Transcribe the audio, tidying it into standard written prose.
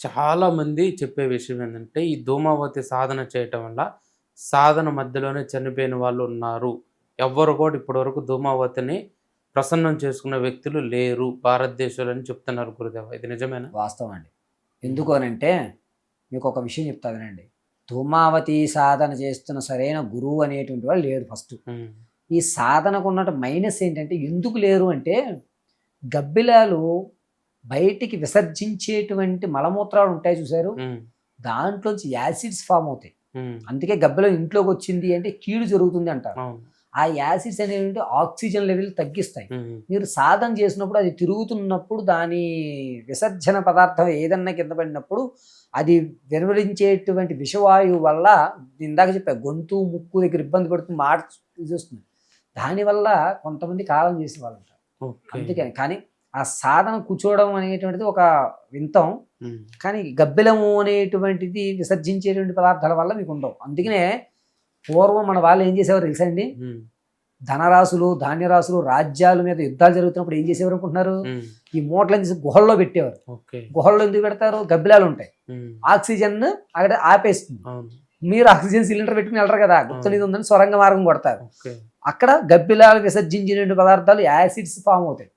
చాలామంది చెప్పే విషయం ఏంటంటే, ఈ ధూమావతి సాధన చేయటం వల్ల, సాధన మధ్యలోనే చనిపోయిన వాళ్ళు ఉన్నారు. ఎవ్వరు కూడా ఇప్పటివరకు ధూమావతిని ప్రసన్నం చేసుకున్న వ్యక్తులు లేరు భారతదేశంలో అని చెప్తున్నారు గురుదేవ. ఇది నిజమేనా? వాస్తవం అండి. ఎందుకు అనంటే మీకు ఒక విషయం చెప్తా వినండి. ధూమావతి సాధన చేస్తున్న సరైన గురువు అనేటువంటి వాళ్ళు లేరు ఫస్ట్. ఈ సాధనకు ఉన్నట్టు మైనస్ ఏంటంటే ఎందుకు లేరు అంటే, గబ్బిలాలు బయటికి విసర్జించేటువంటి మలమూత్రాలు ఉంటాయి చూసారు, దాంట్లోంచి యాసిడ్స్ ఫామ్ అవుతాయి. అందుకే గబ్బిలం ఇంట్లోకి వచ్చింది అంటే కీడు జరుగుతుంది అంటారు. ఆ యాసిడ్స్ అనేవి ఆక్సిజన్ లెవెల్ తగ్గిస్తాయి. మీరు సాధన చేసినప్పుడు అది తిరుగుతున్నప్పుడు దాని విసర్జన పదార్థం ఏదన్నా కింద పడినప్పుడు అది వెలువరించేటువంటి విషవాయువు వల్ల, ఇందాక చెప్పా గొంతు ముక్కు దగ్గర ఇబ్బంది పడుతుంది, మాట చూస్తుంది. దానివల్ల కొంతమంది కాలం చేసే వాళ్ళు ఉంటారు. అందుకని కానీ ఆ సాధన కూర్చోవడం అనేటువంటిది ఒక వింతం. కానీ గబ్బిలము అనేటువంటిది విసర్జించేటువంటి పదార్థాల వల్ల మీకు ఉండవు. అందుకనే పూర్వం మన వాళ్ళు ఏం చేసేవారు తెలుసా అండి? ధనరాశులు ధాన్యరాశులు రాజ్యాల మీద యుద్ధాలు జరుగుతున్నప్పుడు ఏం చేసేవారు అనుకుంటున్నారు? ఈ మూటలను తీసి గుహల్లో పెట్టేవారు. గుహల్లో ఎందుకు పెడతారు? గబ్బిలాలు ఉంటాయి, ఆక్సిజన్ అక్కడ ఆపేస్తుంది. మీరు ఆక్సిజన్ సిలిండర్ పెట్టుకుని వెళ్ళరు కదా, గుప్తనిధి ఉందని సొరంగ మార్గం కొడతారు. అక్కడ గబ్బిలాలు విసర్జించిన పదార్థాలు యాసిడ్స్ ఫామ్ అవుతాయి.